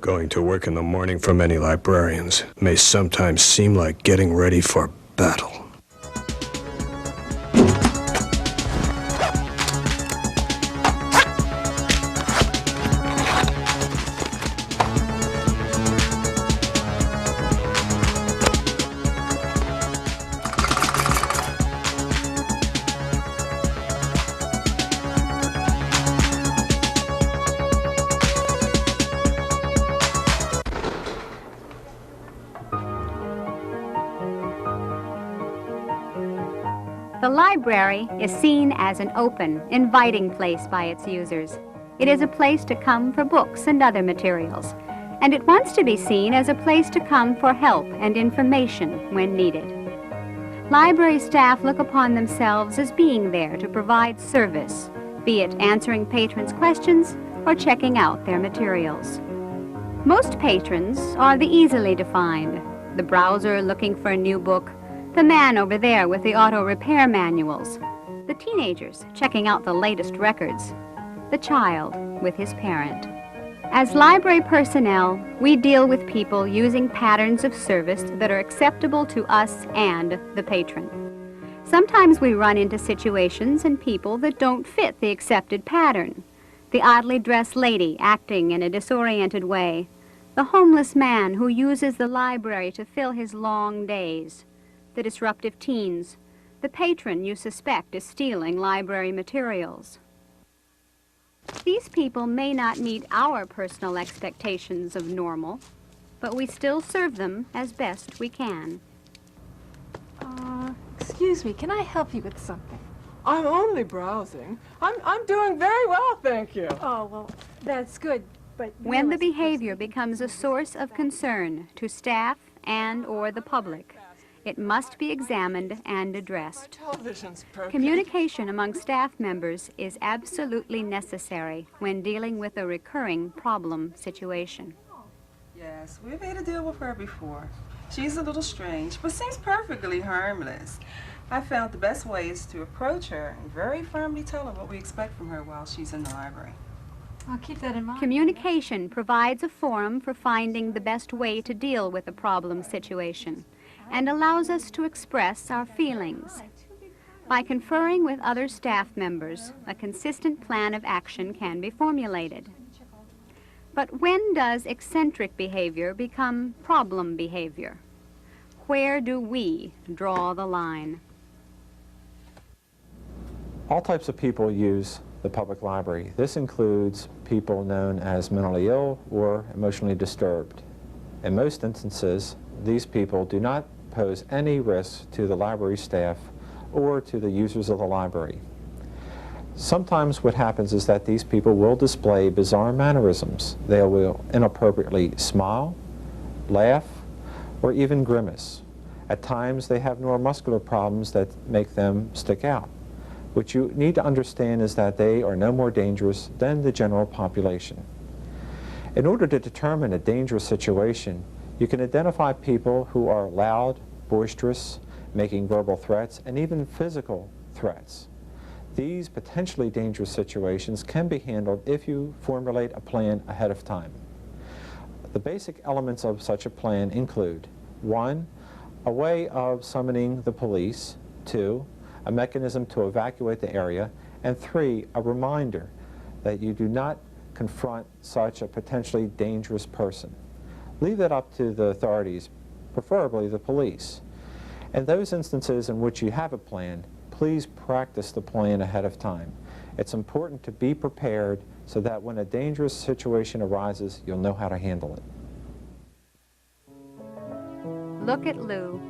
Going to work in the morning for many librarians may sometimes seem like getting ready for battle. The library is seen as an open, inviting place by its users. It is a place to come for books and other materials, and it wants to be seen as a place to come for help and information when needed. Library staff look upon themselves as being there to provide service, be it answering patrons' questions or checking out their materials. Most patrons are the easily defined, the browser looking for a new book, the man over there with the auto repair manuals, the teenagers checking out the latest records, the child with his parent. As library personnel, we deal with people using patterns of service that are acceptable to us and the patron. Sometimes we run into situations and people that don't fit the accepted pattern. The oddly dressed lady acting in a disoriented way, the homeless man who uses the library to fill his long days, the disruptive teens, the patron you suspect is stealing library materials. These people may not meet our personal expectations of normal, but we still serve them as best we can. Excuse me, can I help you with something? I'm only browsing. I'm doing very well, thank you. Oh, well, that's good, but... When the behavior becomes a source of concern to staff and or the public, it must be examined and addressed. Television's broken. Communication among staff members is absolutely necessary when dealing with a recurring problem situation. Yes, we've had to deal with her before. She's a little strange, but seems perfectly harmless. I found the best way is to approach her and very firmly tell her what we expect from her while she's in the library. I'll keep that in mind. Communication provides a forum for finding the best way to deal with a problem situation and allows us to express our feelings. By conferring with other staff members, a consistent plan of action can be formulated. But when does eccentric behavior become problem behavior? Where do we draw the line? All types of people use the public library. This includes people known as mentally ill or emotionally disturbed. In most instances, these people do not pose any risk to the library staff or to the users of the library. Sometimes what happens is that these people will display bizarre mannerisms. They will inappropriately smile, laugh, or even grimace. At times they have neuromuscular problems that make them stick out. What you need to understand is that they are no more dangerous than the general population. In order to determine a dangerous situation, you can identify people who are loud, boisterous, making verbal threats, and even physical threats. These potentially dangerous situations can be handled if you formulate a plan ahead of time. The basic elements of such a plan include: 1, a way of summoning the police; 2, a mechanism to evacuate the area; and 3, a reminder that you do not confront such a potentially dangerous person. Leave that up to the authorities, preferably the police. In those instances in which you have a plan, please practice the plan ahead of time. It's important to be prepared so that when a dangerous situation arises, you'll know how to handle it. Look at Lou.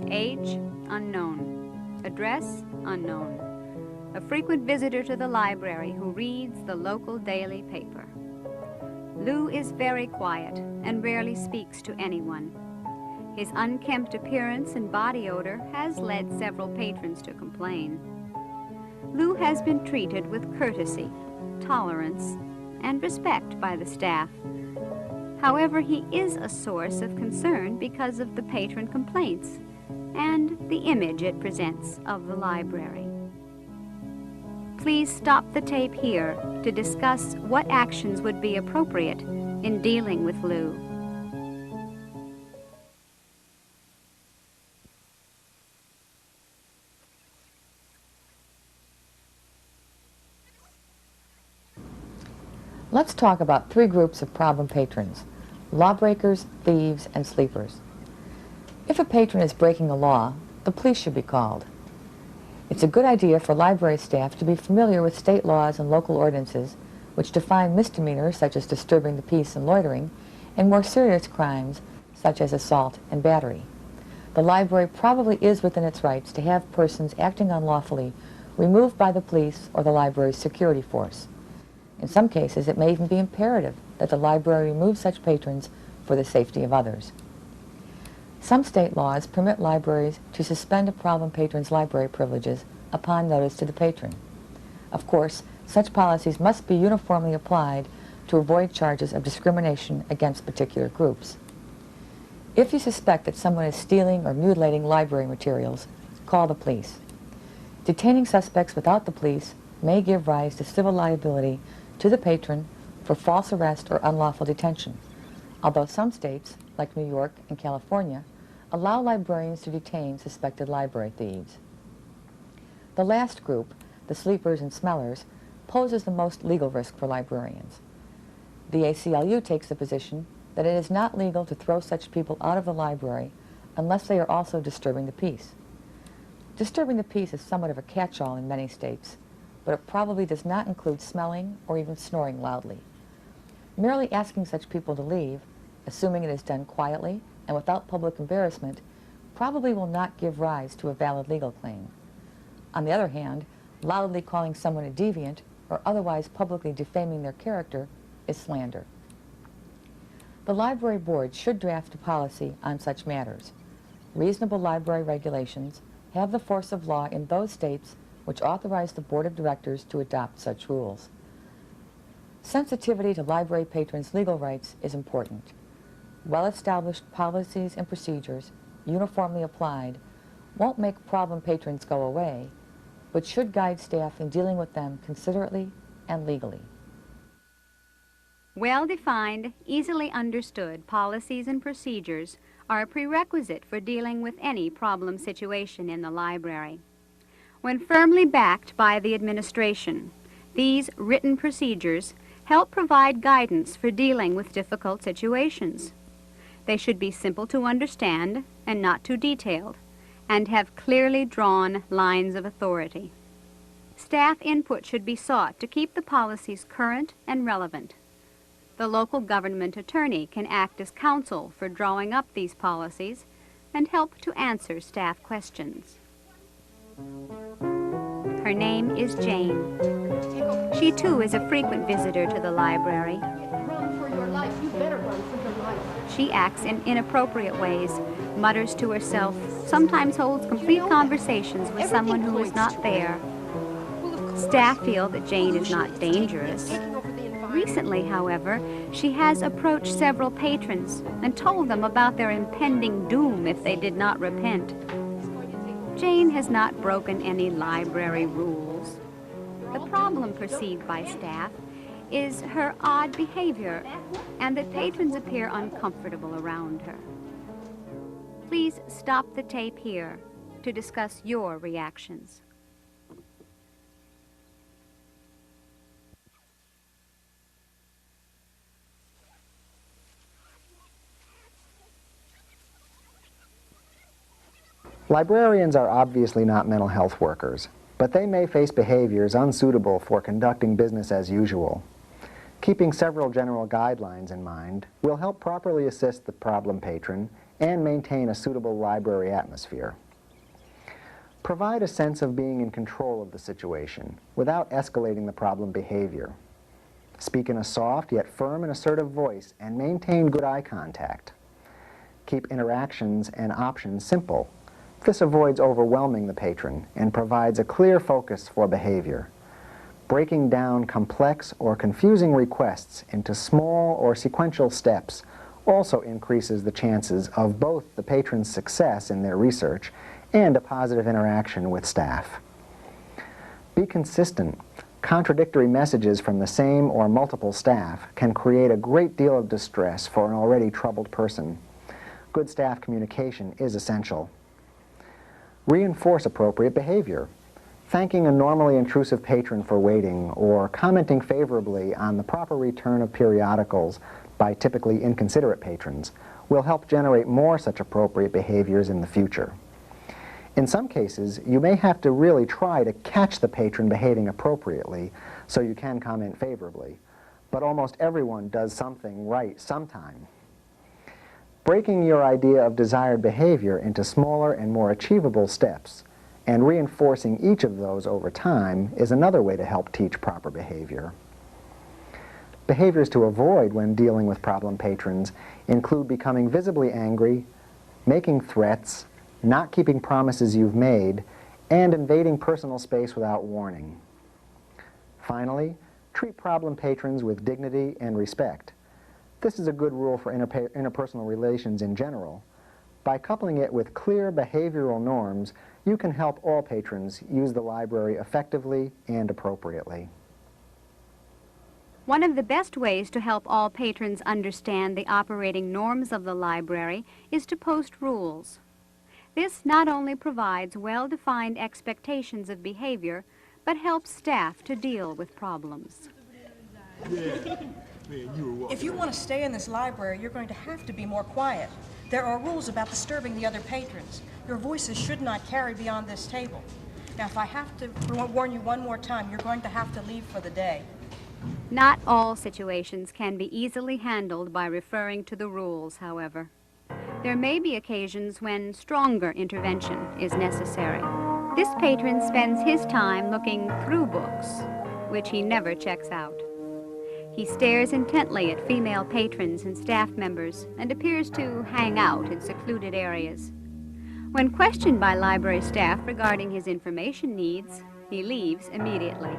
Age, unknown. Address, unknown. A frequent visitor to the library who reads the local daily paper. Lou is very quiet and rarely speaks to anyone. His unkempt appearance and body odor has led several patrons to complain. Lou has been treated with courtesy, tolerance, and respect by the staff. However, he is a source of concern because of the patron complaints and the image it presents of the library. Please stop the tape here to discuss what actions would be appropriate in dealing with Lou. Let's talk about three groups of problem patrons: lawbreakers, thieves, and sleepers. If a patron is breaking a law, the police should be called. It's a good idea for library staff to be familiar with state laws and local ordinances which define misdemeanors such as disturbing the peace and loitering, and more serious crimes such as assault and battery. The library probably is within its rights to have persons acting unlawfully removed by the police or the library's security force. In some cases, it may even be imperative that the library remove such patrons for the safety of others. Some state laws permit libraries to suspend a problem patron's library privileges upon notice to the patron. Of course, such policies must be uniformly applied to avoid charges of discrimination against particular groups. If you suspect that someone is stealing or mutilating library materials, call the police. Detaining suspects without the police may give rise to civil liability to the patron for false arrest or unlawful detention, although some states, like New York and California, allow librarians to detain suspected library thieves. The last group, the sleepers and smellers, poses the most legal risk for librarians. The ACLU takes the position that it is not legal to throw such people out of the library unless they are also disturbing the peace. Disturbing the peace is somewhat of a catch-all in many states, but it probably does not include smelling or even snoring loudly. Merely asking such people to leave, assuming it is done quietly and without public embarrassment, probably will not give rise to a valid legal claim. On the other hand, loudly calling someone a deviant or otherwise publicly defaming their character is slander. The library board should draft a policy on such matters. Reasonable library regulations have the force of law in those states which authorize the board of directors to adopt such rules. Sensitivity to library patrons' legal rights is important. Well-established policies and procedures, uniformly applied, won't make problem patrons go away, but should guide staff in dealing with them considerately and legally. Well-defined, easily understood policies and procedures are a prerequisite for dealing with any problem situation in the library. When firmly backed by the administration, these written procedures help provide guidance for dealing with difficult situations. They should be simple to understand and not too detailed, and have clearly drawn lines of authority. Staff input should be sought to keep the policies current and relevant. The local government attorney can act as counsel for drawing up these policies and help to answer staff questions. Her name is Jane. She too is a frequent visitor to the library. Run for your life. You better run for your life. She acts in inappropriate ways, mutters to herself, sometimes holds complete conversations with someone who is not there. Staff feel that Jane is not dangerous. Recently, however, she has approached several patrons and told them about their impending doom if they did not repent. Jane has not broken any library rules. The problem perceived by staff is her odd behavior and that patrons appear uncomfortable around her. Please stop the tape here to discuss your reactions. Librarians are obviously not mental health workers, but they may face behaviors unsuitable for conducting business as usual. Keeping several general guidelines in mind will help properly assist the problem patron and maintain a suitable library atmosphere. Provide a sense of being in control of the situation without escalating the problem behavior. Speak in a soft yet firm and assertive voice and maintain good eye contact. Keep interactions and options simple. This avoids overwhelming the patron and provides a clear focus for behavior. Breaking down complex or confusing requests into small or sequential steps also increases the chances of both the patron's success in their research and a positive interaction with staff. Be consistent. Contradictory messages from the same or multiple staff can create a great deal of distress for an already troubled person. Good staff communication is essential. Reinforce appropriate behavior. Thanking a normally intrusive patron for waiting or commenting favorably on the proper return of periodicals by typically inconsiderate patrons will help generate more such appropriate behaviors in the future. In some cases, you may have to really try to catch the patron behaving appropriately so you can comment favorably, but almost everyone does something right sometime. Breaking your idea of desired behavior into smaller and more achievable steps and reinforcing each of those over time is another way to help teach proper behavior. Behaviors to avoid when dealing with problem patrons include becoming visibly angry, making threats, not keeping promises you've made, and invading personal space without warning. Finally, treat problem patrons with dignity and respect. This is a good rule for interpersonal relations in general. By coupling it with clear behavioral norms, you can help all patrons use the library effectively and appropriately. One of the best ways to help all patrons understand the operating norms of the library is to post rules. This not only provides well-defined expectations of behavior, but helps staff to deal with problems. If you want to stay in this library, you're going to have to be more quiet. There are rules about disturbing the other patrons. Your voices should not carry beyond this table. Now, if I have to warn you one more time, you're going to have to leave for the day. Not all situations can be easily handled by referring to the rules, however. There may be occasions when stronger intervention is necessary. This patron spends his time looking through books, which he never checks out. He stares intently at female patrons and staff members and appears to hang out in secluded areas. When questioned by library staff regarding his information needs, he leaves immediately.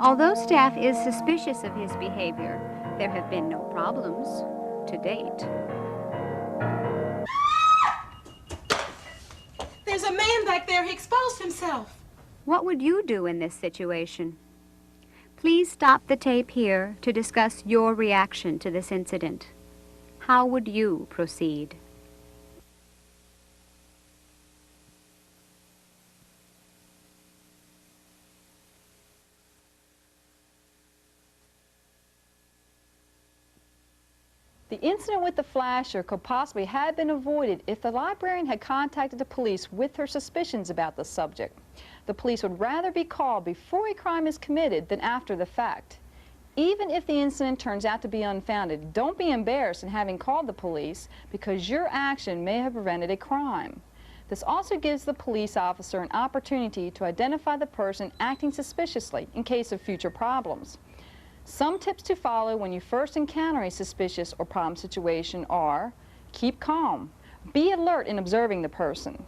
Although staff is suspicious of his behavior, there have been no problems to date. There's a man back there. He exposed himself. What would you do in this situation? Please stop the tape here to discuss your reaction to this incident. How would you proceed? The incident with the flasher could possibly have been avoided if the librarian had contacted the police with her suspicions about the subject. The police would rather be called before a crime is committed than after the fact. Even if the incident turns out to be unfounded, don't be embarrassed in having called the police because your action may have prevented a crime. This also gives the police officer an opportunity to identify the person acting suspiciously in case of future problems. Some tips to follow when you first encounter a suspicious or problem situation are: keep calm, be alert in observing the person,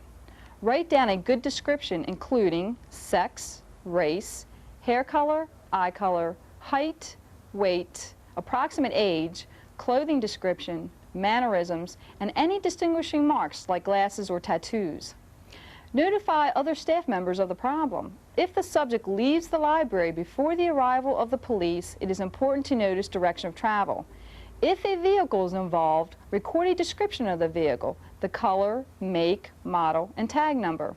write down a good description including sex, race, hair color, eye color, height, weight, approximate age, clothing description, mannerisms, and any distinguishing marks like glasses or tattoos. Notify other staff members of the problem. If the subject leaves the library before the arrival of the police, it is important to notice direction of travel. If a vehicle is involved, record a description of the vehicle, the color, make, model, and tag number.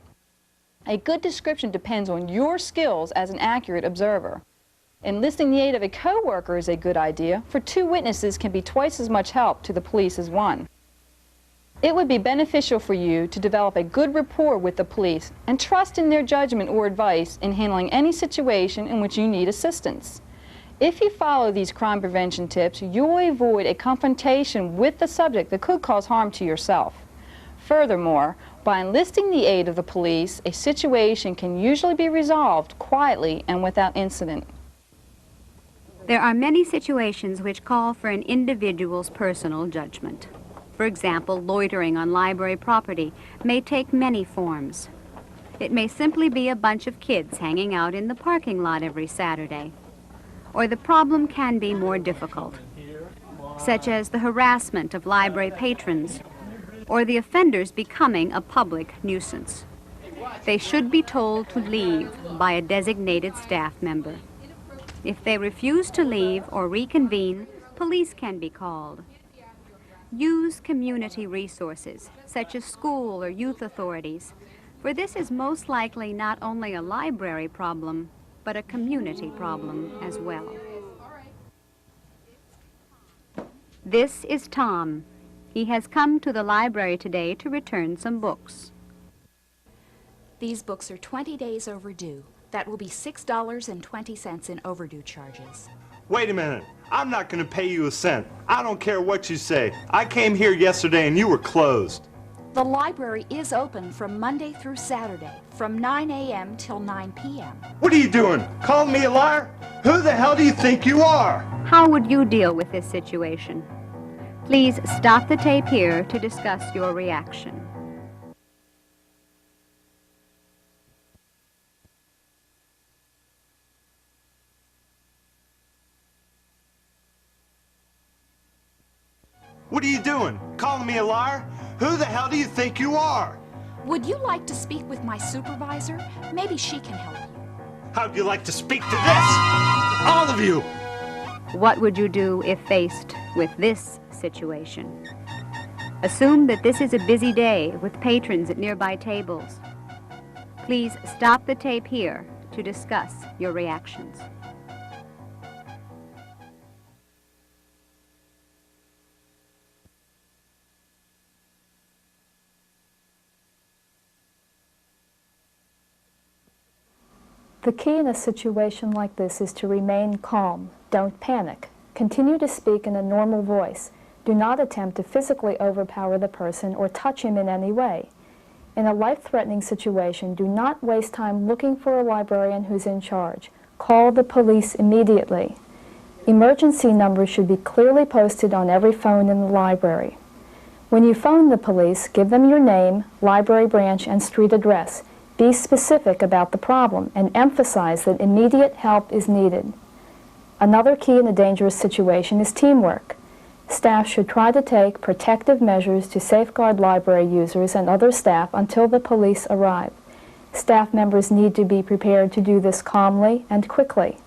A good description depends on your skills as an accurate observer. Enlisting the aid of a co-worker is a good idea, for 2 witnesses can be twice as much help to the police as 1. It would be beneficial for you to develop a good rapport with the police and trust in their judgment or advice in handling any situation in which you need assistance. If you follow these crime prevention tips, you will avoid a confrontation with the subject that could cause harm to yourself. Furthermore, by enlisting the aid of the police, a situation can usually be resolved quietly and without incident. There are many situations which call for an individual's personal judgment. For example, loitering on library property may take many forms. It may simply be a bunch of kids hanging out in the parking lot every Saturday. Or the problem can be more difficult, such as the harassment of library patrons or the offenders becoming a public nuisance. They should be told to leave by a designated staff member. If they refuse to leave or reconvene, police can be called. Use community resources, such as school or youth authorities, for this is most likely not only a library problem, but a community problem as well. This is Tom. He has come to the library today to return some books. These books are 20 days overdue. That will be $6.20 in overdue charges. Wait a minute. I'm not going to pay you a cent. I don't care what you say. I came here yesterday and you were closed. The library is open from Monday through Saturday, from 9 a.m. till 9 p.m. What are you doing? Calling me a liar? Who the hell do you think you are? How would you deal with this situation? Please stop the tape here to discuss your reaction. What are you doing? Calling me a liar? Who the hell do you think you are? Would you like to speak with my supervisor? Maybe she can help you. How'd you like to speak to this? All of you! What would you do if faced with this situation? Assume that this is a busy day with patrons at nearby tables. Please stop the tape here to discuss your reactions. The key in a situation like this is to remain calm. Don't panic. Continue to speak in a normal voice. Do not attempt to physically overpower the person or touch him in any way. In a life-threatening situation, do not waste time looking for a librarian who's in charge. Call the police immediately. Emergency numbers should be clearly posted on every phone in the library. When you phone the police, give them your name, library branch, and street address. Be specific about the problem and emphasize that immediate help is needed. Another key in a dangerous situation is teamwork. Staff should try to take protective measures to safeguard library users and other staff until the police arrive. Staff members need to be prepared to do this calmly and quickly.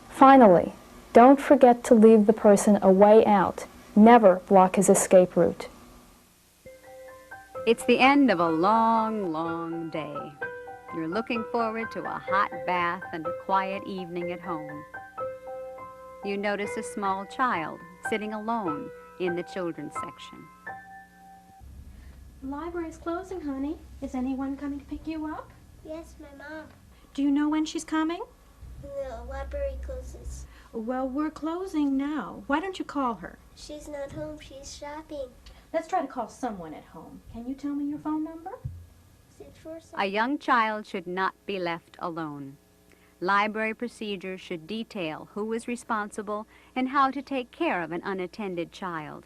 Finally, don't forget to leave the person a way out. Never block his escape route. It's the end of a long, long day. You're looking forward to a hot bath and a quiet evening at home. You notice a small child sitting alone in the children's section. The library's closing, honey. Is anyone coming to pick you up? Yes, my mom. Do you know when she's coming? The library closes. Well, we're closing now. Why don't you call her? She's not home. She's shopping. Let's try to call someone at home. Can you tell me your phone number? A young child should not be left alone. Library procedures should detail who is responsible and how to take care of an unattended child.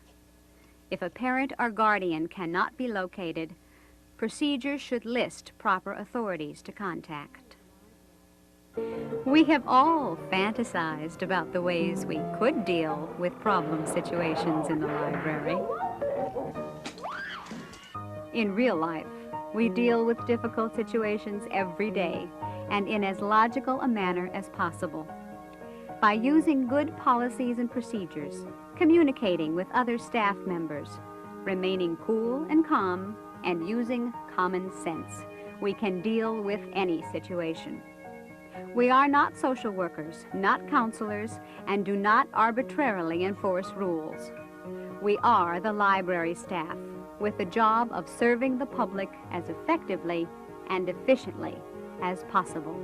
If a parent or guardian cannot be located, procedures should list proper authorities to contact. We have all fantasized about the ways we could deal with problem situations in the library. In real life, we deal with difficult situations every day and in as logical a manner as possible. By using good policies and procedures, communicating with other staff members, remaining cool and calm, and using common sense, we can deal with any situation. We are not social workers, not counselors, and do not arbitrarily enforce rules. We are the library staff, with the job of serving the public as effectively and efficiently as possible.